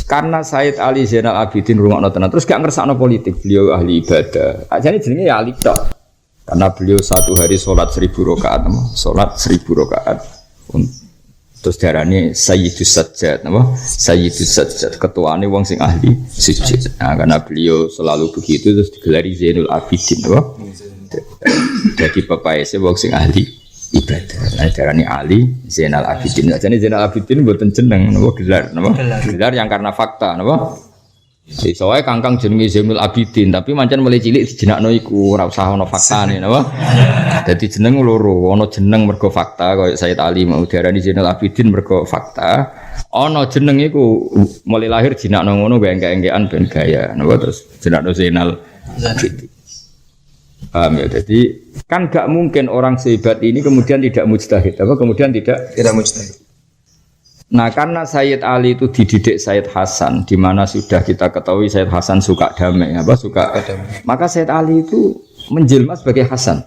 Karena Sayyid Ali Zainal Abidin rungokno tenan terus gak ngersakno politik, beliau ahli ibadah. Ajane jenenge ya Ali tok. Karena beliau satu hari sholat 1000 rakaat, sholat 1000 rakaat. Terus diarani Sayyidus Sajjad, apa? Sayyidus Sajjad, ketuane wong sing ahli sujud. Nah, karena beliau selalu begitu terus digelari Zainul Abidin, apa? Jadi pepaese wong sing ahli ibadah. Nah, diarani Ali Zainal Abidin. Jadi Zainal Abidin mboten jeneng, napa gelar, napa? Gelar yang karena fakta, napa? Soale kangkang jenenge Zainul Abidin, tapi mancen mulai cilik dijenakno iku ora usah ana faktane, napa? Dadi jeneng loro, ana jeneng mergo fakta kaya Sayyid Ali mau diarani Zainul Abidin mergo fakta. Ana jeneng iku mulai lahir jenakno ngono engke-engkean ben gaya, napa terus jenakno Zainal Abidin. Paham ya? Jadi kan gak mungkin orang sehebat ini kemudian tidak mujtahid, apa kemudian tidak mujtahid. Nah, karena Sayyid Ali itu dididik Sayyid Hasan, di mana sudah kita ketahui Sayyid Hasan suka damai, apa suka damai. Maka Sayyid Ali itu menjelma sebagai Hasan.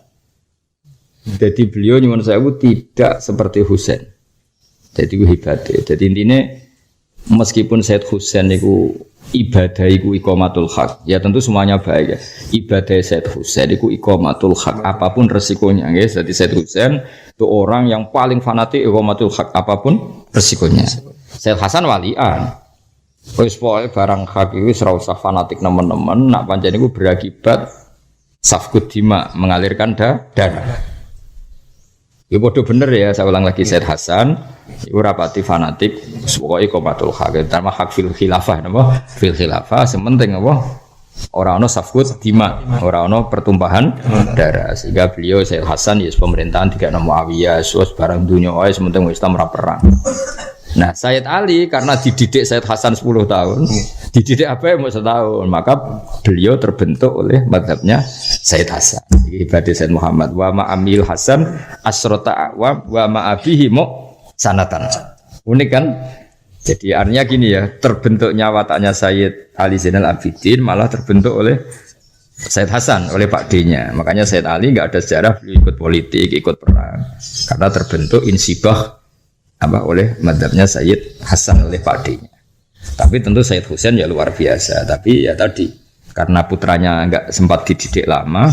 Jadi beliau nyuwun sewu tidak seperti Husain. Jadi itu hebatnya. Jadi intinya meskipun Sayyid Husain itu ibadah itu iqamatul haq, ya tentu semuanya baik ya. Ibadah Sayyid Husain itu iqamatul haq, apapun resikonya ya. Jadi Sayyid Husain itu orang yang paling fanatik iqamatul haq, apapun resikonya. Sayyid Hasan walian. Wis pokoke barang hak iki ora usah fanatik nemen-nemen, nak pancen iku berakibat safkut dima, mengalirkan darah. Ya bodoh bener ya, saya ulang lagi Sayyid Hasan iku rapati fanatik, pokoke iqamatul haq, terutama hak fil khilafah napa? Fil khilafah sementing apa? Ora ana safkut dima, ora ana pertumpahan darah. Sehingga beliau Sayyid Hasan ya pemerintahan dikene Muawiyah, wis barang dunya wae sementing Islam ora perang. Nah, Sayyid Ali karena dididik Sayyid Hasan 10 tahun, dididik apa yang mau setahun, maka beliau terbentuk oleh mazhabnya Sayyid Hasan. Ibadah Sayyid Muhammad wa ma'amil Hasan asrota wa ma'abihi sanatan. Unik kan? Jadi artinya gini ya, terbentuknya wataknya Sayyid Ali Zainal Abidin malah terbentuk oleh Sayyid Hasan, oleh Pak D-nya. Makanya Sayyid Ali enggak ada sejarah beliau ikut politik, ikut perang. Karena terbentuk insibah oleh madhabnya Sayyid Hasan, oleh Pak D-nya. Tapi tentu Sayyid Husain ya luar biasa. Tapi ya tadi karena putranya enggak sempat dididik lama,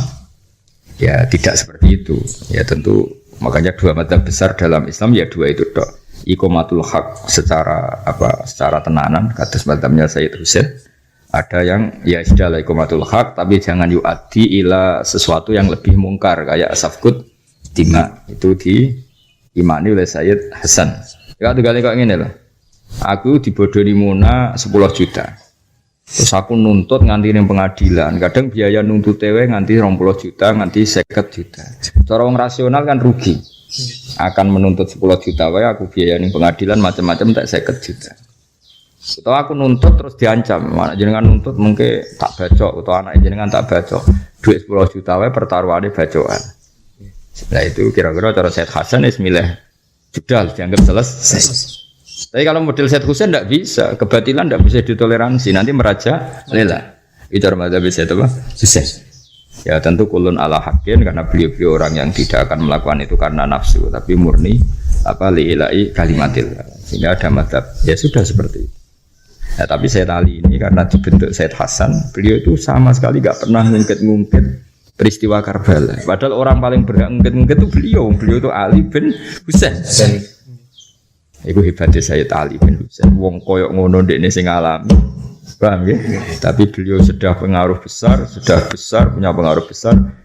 ya tidak seperti itu. Ya tentu makanya dua madhab besar dalam Islam ya dua itu tok. Iqamatul haq secara tenanan kados madhabnya Sayyid Husain. Ada yang ya sudah iqamatul haq tapi jangan yu'addi ila sesuatu yang lebih mungkar kayak safkut dima, itu diimani oleh Sayyid Hasan. Ya tegale kok ngene lho. Aku dibodoni Muna 10 juta. Terus aku nuntut nganti ning pengadilan. Kadang biaya nuntut tewe nganti 20 juta, nganti 50 juta. Cara wong rasional kan rugi. Akan menuntut 10 juta wae aku biaya ning pengadilan macam-macam tak 50 juta. Atau aku nuntut terus diancam, anak jenengan nuntut mungkin tak bacok atau anak jenengan tak bacok. Duit 10 juta wae pertaruhane bacokan. Nah itu kira-kira cara Sayyid Hasan ismillah sudah dianggap selesai. Tapi kalau model Sayyid Husain tidak bisa, kebatilan tidak bisa ditoleransi, nanti meraja lela. Itu madzhab Sayyid Husain. Ya tentu kulun ala hakin karena beliau orang yang tidak akan melakukan itu karena nafsu, tapi murni li'ilai kalimatil. Sehingga ada madzhab ya sudah seperti itu. Ya, tapi Sayyid Ali ini karena dibentuk Sayyid Hasan, beliau itu sama sekali gak pernah ngungkit-ngungkit peristiwa Karbala. Padahal orang paling berhak ngungkit-ngungkit itu beliau itu Ali bin Husain. Itu hebatnya Sayyid Ali bin Husain. Wong koyok ngono ndekne sing alami. Paham ya? Tapi beliau sudah punya pengaruh besar,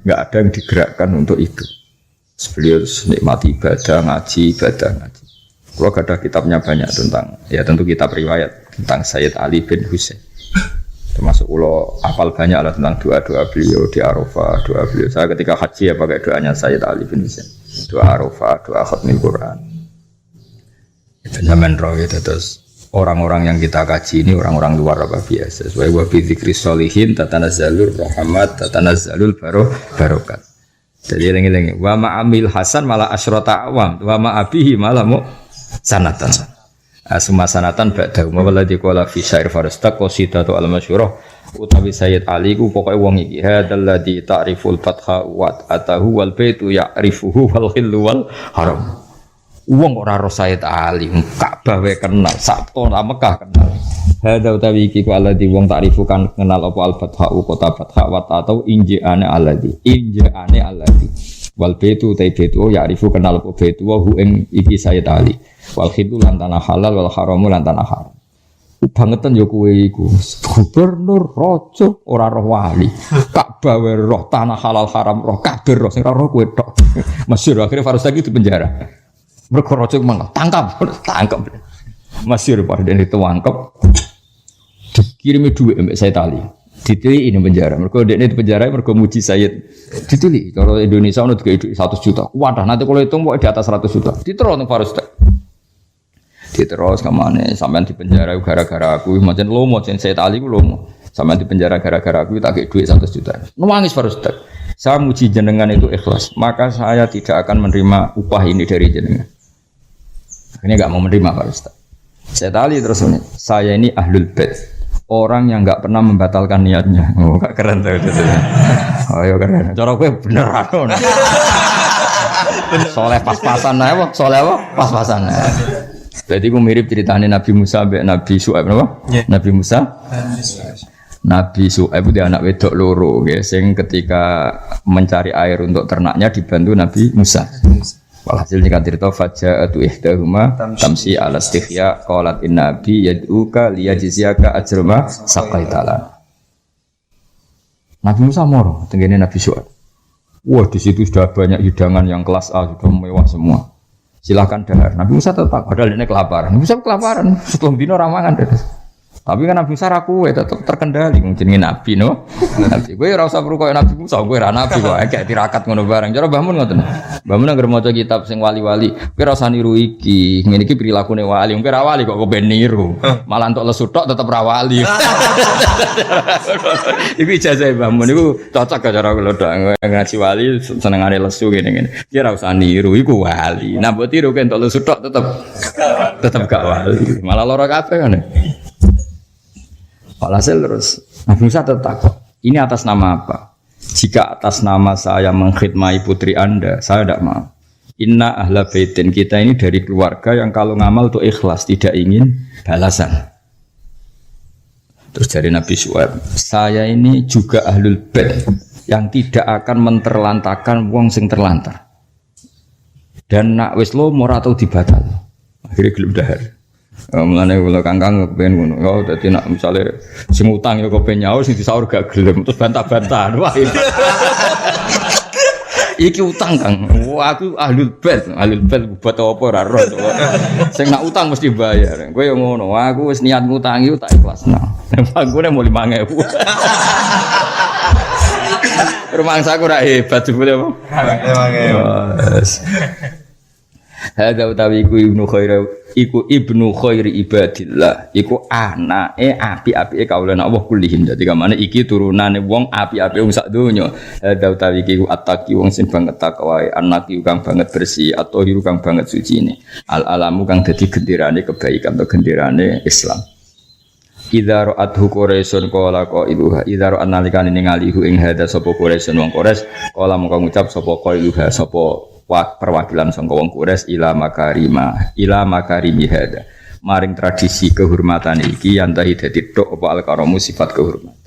nggak ada yang digerakkan untuk itu. Beliau nikmati ibadah ngaji. Kalau ada kitabnya banyak tentang, ya tentu kitab riwayat tentang Sayyid Ali bin Husain. Termasuk ulo hafal banyak lah tentang doa-doa beliau di Arafah, doa beliau. Saya ketika haji ya pakai doanya Sayyid Ali bin Husain. Doa Arafah, doa khatmil Quran. Itu zaman roh itu terus. Orang-orang yang kita kaji ini orang-orang luar biasa. Sesuai wa bi dzikri sholihin tatanazzalur rahmat, tatanazzalul barokat. Jadi lengi-lengi wa ma'amil Hasan malah asyrata awam, wa ma'abihi malah sanatan. Asma sanatan ba'da walladzi qala fi syair farastaq qasidatu al-masyhurah utawi Sayyid Ali ku pokoke wong iki hadzal ladzi ta'riful fatha wa atahu wal baitu ya'rifuhu wal khillu wal haram. Wong ora ro Sayyid Ali, Ka'bah wae kenal, Sabto nang Mekah kenal. Hadza utawi iki ku alladzi wong ta'rifu kan kenal apa al-fatha kota fatha wa atau injane alladzi. Wal baitu ya'rifu kenal apa baitu wa hu ing iki Sayyid Ali. Wal khillu lan tanah halal wal haramu lan tanah haram. Bangetan ya kowe iku gubernur raja ora roh wali Ka'bah wae roh tanah halal haram roh kabeh roh sing ora roh kowe tok. Masyhur akhire Farustaqi di penjara. Mergo raja mangkel tangkap. Masyhur pada den ditangkap. Dikirimi dhuwit mbek Sayyid Ali. Ditili ini penjara. Mergo dekne di penjara mergo muji Sayyid. Ditili kalau Indonesia ono digawe dhuwit 100 juta. Wadah nanti kalau hitung kok di atas 100 juta. Ditero nang Farustaqi. Diterus kemana? Sampai di penjara gara-gara aku, macam lomo, macam Sayyid Ali aku lomo. Sampai di penjara gara-gara aku tak kayak duit 100 juta. Nangis Farustaqi. Saya muji jenengan itu ikhlas, maka saya tidak akan menerima upah ini dari jenengan. Akhirnya enggak mau menerima Farustaqi. Sayyid Ali terus ini, saya ini ahlul bait, orang yang enggak pernah membatalkan niatnya. Oh, gak keren tuh itu. Oh, ya keren. Cara gue beneran. Soleh pas-pasan aja, soleh apa? Pas-pasan. Berarti aku mirip ceritanya Nabi Musa sampai Nabi Syuaib, apa? Yeah. Nabi Musa, Nabi Syuaib dia anak wedok loro, guys. Yang ketika mencari air untuk ternaknya dibantu Nabi Musa. Walhasil jika cerita faja'atu ihdahuma tamsi ala istighya qalat inna abi yad'uka liyajziyaka ajrama saqaitala. Nabi Musa moro tenggene Nabi Syuaib. Wah, di situ sudah banyak hidangan yang kelas A, sudah mewah semua. Silakan dahar. Nabi Musa tetap padahal ini kelaparan. Nabi Musa kelaparan, setelah dino ramangan deh. Tapi kan Nabi Musa raku tetap terkendali jenenge Nabi no. Nabi kowe ora usah perlu koyo Nabi Musa, kowe ora nabi kok kayak tirakat ngono bareng. Cara Mbah Mun ngoten. Mbah Mun anggere maca kitab sing wali-wali, kowe ora usah niru iki. Ngene iki prilakune wali, kowe ora wali kok ben niru. Malah entuk lesu tok tetep ra wali. Iku ijazah Mbah Mun iku cocok cara kula tok ngaji wali senengane lesu ngene-ngene. Ki ora usah niru iku wali. Nah mbok tiru entuk lesu tok tetep gak wali. Malah lara kabeh kan. Walhasil terus Nabi Musa tertakut, ini atas nama apa? Jika atas nama saya mengkhidmati putri anda, saya tidak mau. Inna ahla baitin, kita ini dari keluarga yang kalau ngamal itu ikhlas, tidak ingin balasan. Terus dari Nabi Syuaib, saya ini juga ahlul bait yang tidak akan menterlantakan wong sing terlantar. Dan nak wis lomo atau dibatal. Akhirnya gelem dahar. Mulane kula kangkang kepen ngono. Ya dadi nek misale sing utang ya kepen nyaur sing disaur gak gelem terus bantah-bantahan. Wah. Iki utang Kang. Wah aku ahlul bait buat apa ora roh. Sing nak utang mesti bayar. Kowe yo ngono. Aku wis niat ngutangi tak ikhlasno. Pangune mau 5.000. Rumangsa aku ora hebat jebule apa? 5.000. Hadza utawi iku ibnu khairi ibadillah iku anake api-apike kaulan Allah kullihim. Dadi kamane iki turunane wong api-api wong sak donya. Hadza utawi iku attaqi wong sing banget takwae, anaki kang banget bersih atau hiru kang banget sucine. Al-alamu kang dadi genderane kebaikan atau genderane Islam. Idza ra'athu Quraisyun qala qailuha idza ra'an nalikane ningalihu ing hadza sapa Quraisyun wong Quraisy qala mongko ngucap sapa qailuha sapa perwakilan sangka wong Quraisy ila makarimi hada maring tradisi kehormatan iki yantahi dadi tok apa al-karamu sifat kehormatan.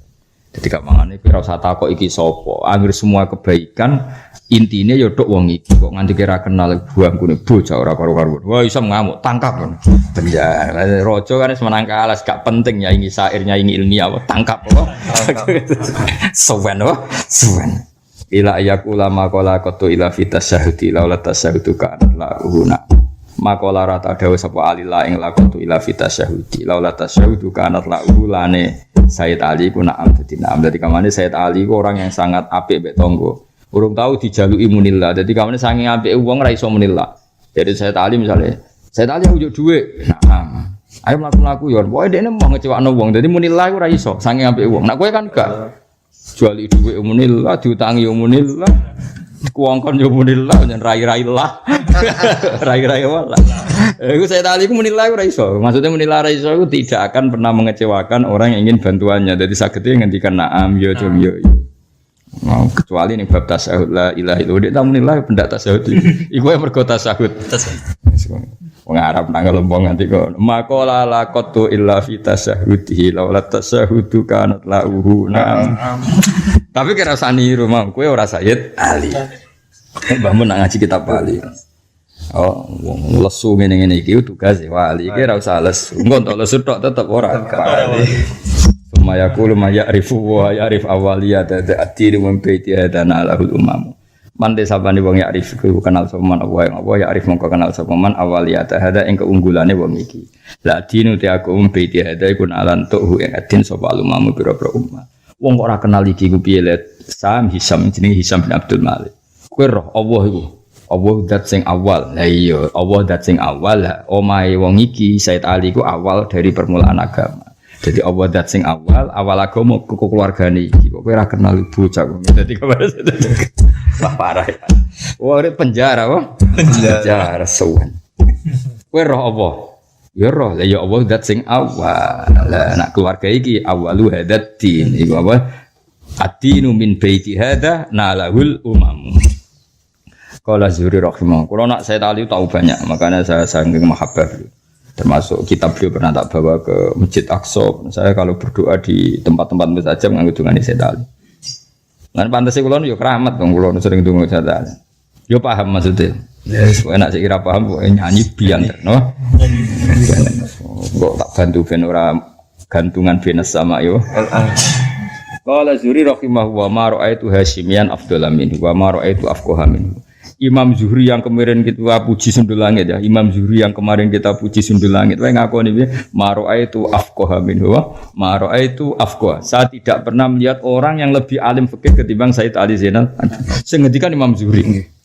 Dadi gak mangane kowe ora usah takok iki sapa. Angger semua kebaikan intine ya tok wong iki kok nganti kira kenal buangkune bocah ora karo-karo. Wah iso ngamuk tangkap. Penjara. Raja kan wis menang kalah gak penting nyanyi syair nyanyi ilmiah tangkap apa. Suwen. Ila ayakula makola kotu ila fitas syahudi laula tasyahudu kanat la'uhuna makola rata dawa sapa alila ing lakotu ila fitas syahudi laula tasyahudu kanat la'uhulane Sayyid Ali ku na'am dadi na'am. Dadi kamane Sayyid Ali ku orang yang sangat apik mbek tangga urung tahu dijaluki munillah. Dadi kamane saking apike wong ora iso munillah. Jadi Sayyid Ali misalnya Sayyid Ali njuk dhuwit na'am ayo mlaku-mlaku yo pokoke dekne mau ngecewakno wong dadi munillah ku ora iso saking apike wong. Nek kowe kan gak jual dhuwit umunillah, diutangi umunillah. Kuongkon yo munillah jan rai-rai lah. Rai-rai walah. Iku Said Ali ku munillah ora iso. Maksudnya munillah ora iso iku tidak akan pernah mengecewakan orang yang ingin bantuannya. Jadi sagede ngendikan na'am yo cum yo. Mau kecuali ning bab tasyahud la ilaha illallah nek munillah pendak tasyahud. Iku yang mergo tasyahud. Wong Arab nang lembong nganti kok maqala laqatu illa fi tasyahudihi laula tasyahudu kanat la'uhu na'am. Tapi kira sani rumah, kue ora Sayyid Ali. Mbahmu nak ngaji kitab wali. Oh, wong lesu ngene-ngene iki tugas wali. Iki ora usah lesu. Engko entuk lesu tok tetep ora wali. Sumaya qulu ma ya'rifu wa ya'rif awaliyat ad-din wa baiti hadana lahul umam. Mande sabane wong ya'rif ku kenal sapa man Allah ya'rif mongko kenal sapa man awaliyat hada ing keunggulane wong iki. La dinu te aku baiti hada iku alan tuhu ing ad-din sapa umam pira-pira ummah. Wong kok ora kenal iki ku piye let Sam Hisam jenenge Hisam bin Abdul Malik. Kowe roh Allah iku. Allah dat sing awal. Lah iya, Allah dat sing awal. Omahe wong iki Said Ali ku awal dari permulaan agama. Jadi Allah dat sing awal agama ku keluargane iki. Kok kowe ora kenal bocah kok. Dadi wah parah ya. Wah penjara apa? Penjara suwan. Kowe roh Allah. Ya roh, ya Allah dat sing awal. Lah anak keluarga iki awalu hadat din. Iku apa? Ad-dinu min baiti hada nalahul umam. Qala Zuhri rahimahullah. Kalau nak saya tali tahu banyak, makanya saya saking mahabbah beliau. Termasuk kitab beliau pernah tak bawa ke Masjid Aqsa. Saya kalau berdoa di tempat-tempat mustajab nganggo dungane saya tali. Lan pantes kula yo keramat dong kula sering donga saya tali. Yo paham maksudnya. Yes, enak sih kira paham kok nyanyi biang no. Kok tak bantu ben ora gantungan benes sama yo. Qala Zuhri rahimahullah ma ra'aitu Hasyimian afdhalan minhu wa ma ra'aitu afqaha minhu. Imam Zuhri yang kemarin kita puji sundul langit ya. Imam Zuhri yang kemarin kita puji sundul langit. Wae ngakoni piye? Ma ra'aitu afqaha minhu wa ma ra'aitu afqaha. Saya tidak pernah melihat orang yang lebih alim fikih ketimbang Said Ali Zainal. Sing ngendikan Imam Zuhri.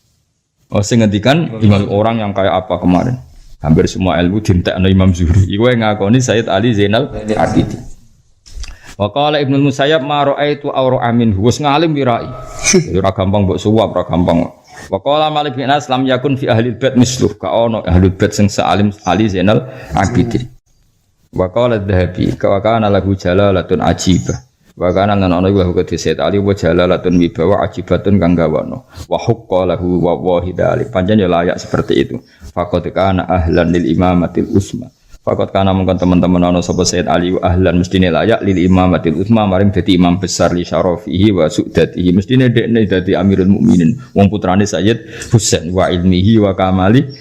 Oh, sing ngendikan imam orang yang kayak apa kemarin? Hampir semua ilmu dintekno Imam Zuhri. Iku ngakoni Said Ali Zainal Abidin. Wa qala Ibnu Musayyab ma ra'aitu awra amin wis ngalim wirai. Ora gampang mbok suwap, ora gampang. Wa qala Malik bin Anas lam yakun fi ahli bait misluh ka ono ahli bait sing salim Ali Zainal Abidin. Wa qala Adz-Dzahabi ka kana lahu jalalatun ajibah. Wa kana lan ana iku kedhe Said Ali wa jalalatun wibawa ajibatun kang gawono wa haqqa lahu wa wahidali panjen ya layak seperti itu faqad kana ahlan lil imamatil usma faqad kana mungkin teman-teman ana sapa Said Ali ahlan mestine layak lil imamatil usma maring dadi imam besar li syarafihi wa su'datihi mestine dekne dadi amirul mukminin wong putrane Sayyid Husain wa ilmihi wa kamali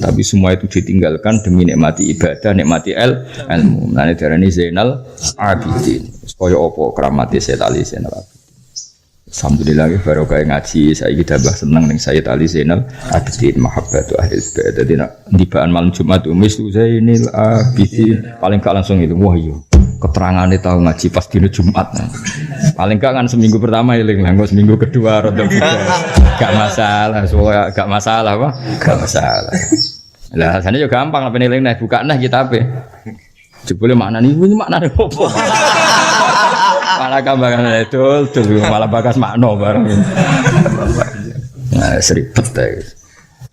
tapi semua itu ditinggalkan demi nikmati ibadah nikmati ilmu nane darani Zainal Abidin kaya apa keramati Sayyid Ali Zainal Abidin. Alhamdulillah barokah ngaji saiki tambah seneng ning Sayyid Ali Zainal Abidin mahabbatu ahli bait. Dadi nek ndibaan malam Jumat mislu Zainal Abidin paling gak langsung itu wah iya keterangane tahu ngaji pas dina Jumat. Paling gak kan seminggu pertama eling lah, seminggu kedua rada gak masalah, soalnya gak masalah apa? Gak masalah. Lah asane yo gampang lah peneling nek buka nah kitabe. Jebule maknane iki maknane opo? Malah gambaran dul malah bagas makna bareng. Nah, seribet ae.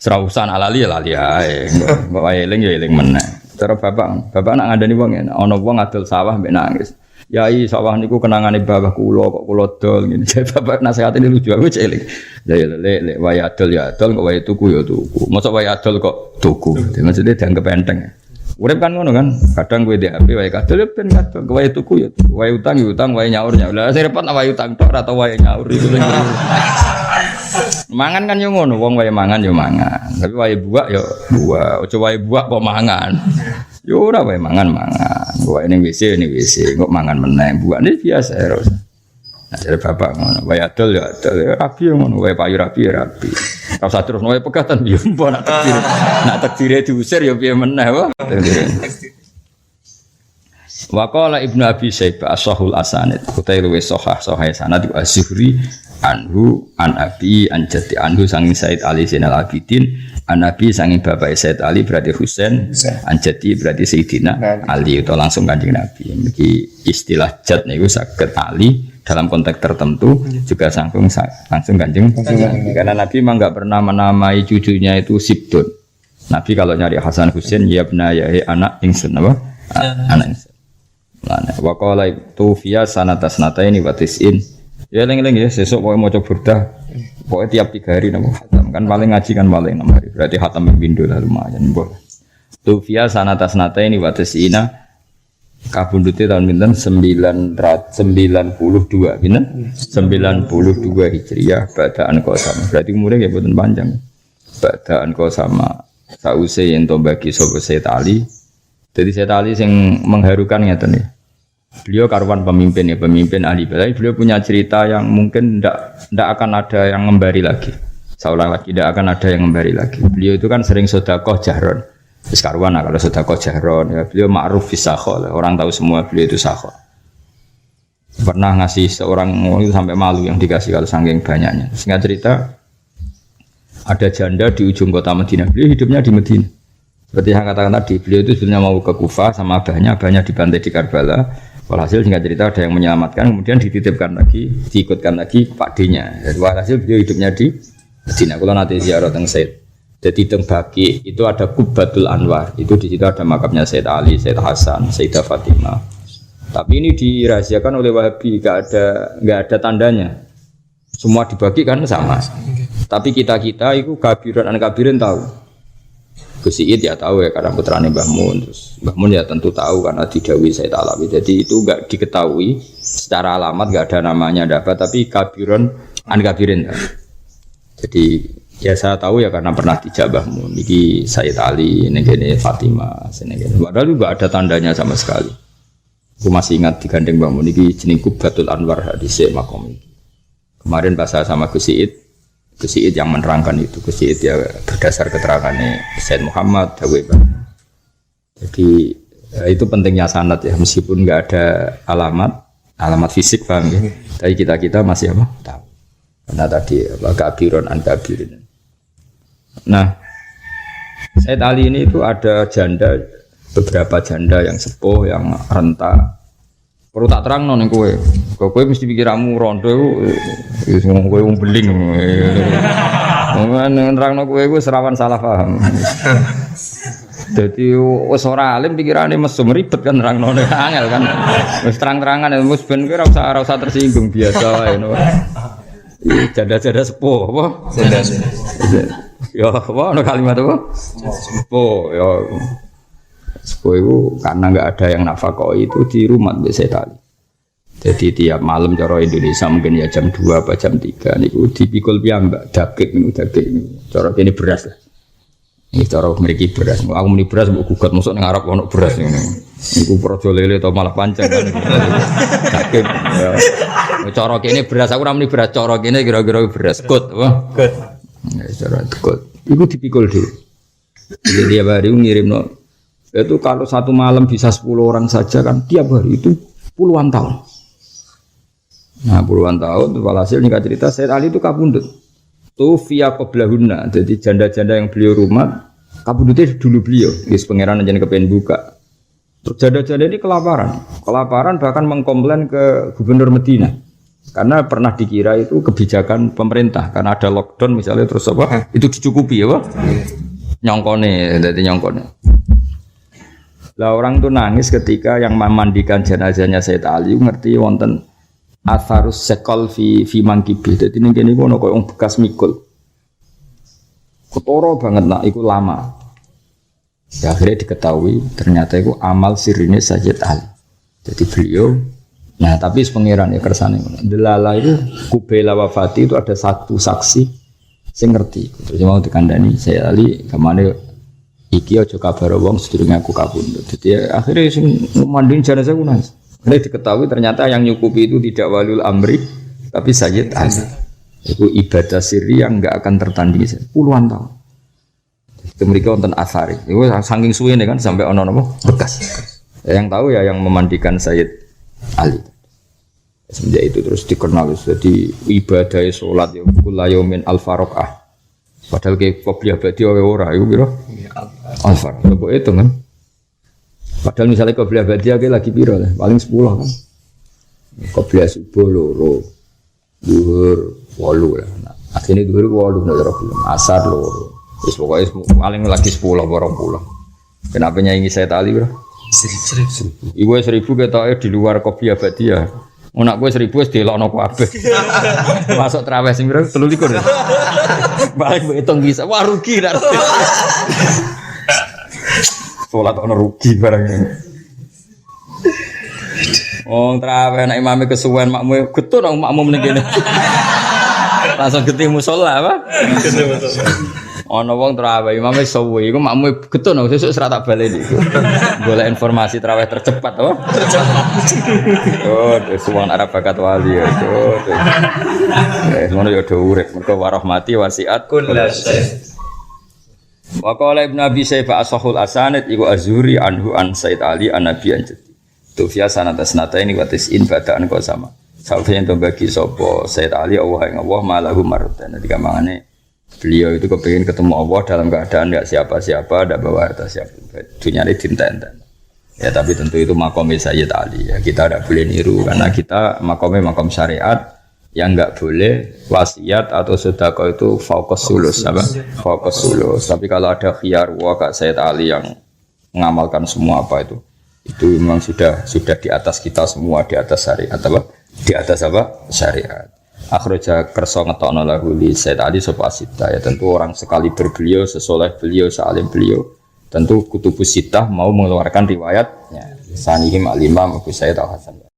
Serausan lali ae. Mbok wae eling ya eling meneh. Cara bapak nak ngandani wong ana wong adol sawah mbek nangis. Yai sawah niku kenangane babah kula kok kula dol ngene. Bapak nasihate lucu aku eling. Ya lek wae adol ya adol kok wae tuku ya tuku. Mosok wae adol kok tuku. Maksudnya dianggap enteng. Urip kan ngono kan, kadang kowe ndek HP wae kadol ben kadol, wae tuku ya, wae utang ya utang, wae nyaur ya. Lah sing repot wae utang tok ora tau wae nyaur iku. Mangan kan yo ngono, wong wae mangan yo mangan. Tapi wae buak yo buak, aja wae buak kok mangan. Yo ora wae mangan. Wae ning WC kok mangan meneh. Buakne biasa terus. Nah, jadi bapak ngono, wae adol ya adol, rapi ngono, wae payu rapi. Kalau saya terus wae pegatan yo mbok nak takdire diusir ya piye meneh wae. Wa qala Ibnu Abi Syaibah as-sahul asanid, kutai luwes sahih sanad Az-Zuhri anhu an abi an jati anhu sanging Said Ali Zainal Abidin an nabi sanging bapak Said Ali berarti Husain an jati berarti Sayyidina Ali itu langsung Kanjeng Nabi. Iki istilah jat niku saged Ali dalam konteks tertentu juga langsung kanjeng. Karena Nabi memang nggak pernah menamai cucunya itu Sibdun. Nabi kalau nyari Hasan Husain ya benaya anak ingsun apa? Anak ingsun. Wa qala tufiya sanatasnataini wa tis'in. Ya eling-eling ya sesuk pokoke maca burdah. Pokoke tiap 3 hari napa khatam. Kan paling ngaji kan paling 6 hari. Berarti khatam pindho lah lumayan boleh. Tufiya sanatasnataini wa tis'ina. Kabundute tahun pinten 992 pinten 92 Hijriah badaan Qasam. Berarti umurnya nggih boten panjang. Badaan Qasam sause yen to bagi sapa Sayyid Ali. Jadi Sayyid Ali sing mengharukan ngeten ya. Beliau karuan pemimpin ya, pemimpin ahli ibadah. Beliau punya cerita yang mungkin ndak akan ada yang ngembari lagi. Seolah lagi tidak akan ada yang ngembari lagi. Beliau itu kan sering sedekah jahron. Sekarwan kalau sedekah jahron ya, beliau ma'ruf fi sakho, orang tahu semua beliau itu sakho. Pernah ngasih seorang itu sampai malu yang dikasih kalau saking banyaknya. Singkat cerita ada janda di ujung kota Madinah. Beliau hidupnya di Madinah. Seperti yang katakan tadi, beliau itu sebenarnya mau ke Kufah sama abahnya dibantai di Karbala. Walhasil singkat cerita ada yang menyelamatkan, kemudian dititipkan lagi, diikutkan lagi ke Pak D-nya. Jadi walhasil beliau hidupnya di Madinah. Kalau nanti ziarah teng Said. Jadi teng Baqi itu ada Qubbatul Anwar. Itu di situ ada makamnya Said Ali, Said Hasan, Sayyidah Fatimah. Tapi ini dirahasiakan oleh Wahabi, enggak ada tandanya. Semua dibagi kan sama. Tapi kita itu kabirin tahu. Gus Iid ya tahu ya karena putrane Mbah Mun. Terus Mbah Mun ya tentu tahu karena didhawuhi Said Alawi. Jadi itu enggak diketahui secara alamat, enggak ada namanya dapat, tapi kabirin tahu. Jadi ya saya tahu ya karena pernah dijabah Mun. Niki Said Ali, ini Fatimah, ini. Padahal juga ada tandanya sama sekali. Aku masih ingat digandeng Mbah Mun niki jeneng Qubbatul Anwar hadis makom ini. Kemarin bahasa sama Gus Iid yang menerangkan itu. Gus Iid ya berdasar keterangannya Said Muhammad Dawe. Jadi ya, itu pentingnya sanad ya, meskipun nggak ada alamat fisik paham ya. Tapi kita masih apa? Tahu. Karena tadi kabiron an kabirin. Nah, Said Ali ini itu ada beberapa janda yang sepuh, yang renta. Perlu tak terang ning kowe. Kowe mesti pikiranmu rondo wis ngomong kowe wong beling. Ngomong nerangno kowe iku serawan salah paham. Dadi wis ora alim pikirane mesum ribet kan nerangno angel kan. Wis terang-terangan wis ben kowe ora usah tersinggung biasa wae ngono. Janda-janda sepuh apa? Janda. Ya, apa ana kalimat apa? Sepuh ya. Sepuh itu karena nggak ada yang nafkahi itu di rumah biasa tadi. Jadi tiap malam cara Indonesia mungkin ya jam 2 atau jam 3 niku dipikul piyambak daging ini. Cara kene beras lah. Ini cara mriki beras. Aku muni beras mbok gugat mosok ning Arab ono beras ngene. Niku praja lele atau malah pancen kan. Daging. Ya. Cara kene beras aku ora muni beras, cara kene kira-kira beras gut apa? Gut. Ya cara gut. Iku dipikul dhewe. Jadi tiap hari ngirimno. Itu kalau satu malam bisa 10 orang saja kan tiap hari itu puluhan tahun. Nah puluhan tahun, walhasil nikah cerita Said Ali itu kabundut. Tuh via qoblahunna, jadi janda-janda yang beliau rumah kabundutnya dulu beliau. Guys pangeran aja kepengen buka. Terus janda-janda ini kelaparan bahkan mengkomplain ke gubernur Medina. Karena pernah dikira itu kebijakan pemerintah karena ada lockdown misalnya terus apa itu dicukupi ya Pak? Nyongkone, jadi nyongkone. Lah orang tuh nangis ketika yang memandikan jenazahnya Said Ali ngerti wonten atharus sekol fi mangkibi. Dadi ning kene ono koyo bekas mikul. Ketara banget nak iku lama. Ya akhirnya diketahui ternyata itu amal sirine Sayyid Ali. Jadi beliau nah tapi pengiran ya kersane ngono. Delala itu kubela wafati itu ada satu saksi sing ngerti. Terus mau dikandani Sayyid Ali kemana iki aja kabar wong sedurunge aku kabundut. Jadi akhirnya sing mandiin jenazah ku nangis. Ini diketahui ternyata yang nyukupi itu tidak waliul amri tapi Sayyid Ali. Itu ibadah sirri yang enggak akan tertandingi puluhan tahun. Itu mereka wonten asari. Itu saking suwene kan sampai ono napa bekas. Yang tahu ya yang memandikan Sayyid Ali. Semenjak itu terus dikenal jadi ibadah salat ya kullayamin al-faraqah. Padahal ke qobliyah badi ora iku pira? Alfar, coba itu kan. Padahal misalnya qobliyah badi lagi piro lah, paling 10 kan. Qobliyah subuh loro. Zuhur 8 lah. Nah, asline zuhur 8 nek ora belum. Asar loro. Wis pokoke paling lagi 10 20. Kenapa nyanyi saya tali, Bro? 1000. Iku 1000 ketoke di luar Qobliyah Badiah. Onak kowe 1000 wis delokno kabeh. Masuk traweh sing piro? 23. Balik hitung bisa. Wah rugi dak. Salat ono rugi barang ini. Oh traweh nek imame kesuwen makmu getun nang makmu ning kene. Langsung geti musala apa? Geti musala. Ana wong traweh imame suwe iku makmu getun nang sesuk ora tak baleni iku. Golek informasi traweh tercepat apa? Oh, suwan Arab bakat wali ya. Ngono ya do urip mergo warahmati wasiat kullase. Wa qala Ibnu Abi Syaibah ashahul asanid iku Azuri anhu an Said Ali an Nabi anjati. Tufia sanata sanata ini watis in badaan kau sama. Sampai yang bagi sopo Said Ali Allah yang Allah malahu marutan. Jadi kamangane beliau itu kepingin ketemu Allah dalam keadaan enggak siapa-siapa, enggak bawa harta siapa. Dunia ini dinten-dinten. Ya tapi tentu itu makomnya Sayyid Ali. Ya, kita tidak boleh niru karena kita makomnya makom syariat. Yang enggak boleh wasiat atau sedekah itu fokus sulus apa? Fokus sulus. Tapi kalau ada khiyar Kak Sayyid Ali yang mengamalkan semua apa itu memang sudah di atas kita semua, di atas syariat apa? Di atas apa? Syariat. Akhraja kersa ngetokno lahu li Sayyid Ali sopasita ya tentu orang sekali berbeliau, sesoleh beliau, sealim beliau tentu kutubus sitah mau mengeluarkan riwayatnya. Sanihim al-Imam Abu Sayyid Al-Hasan.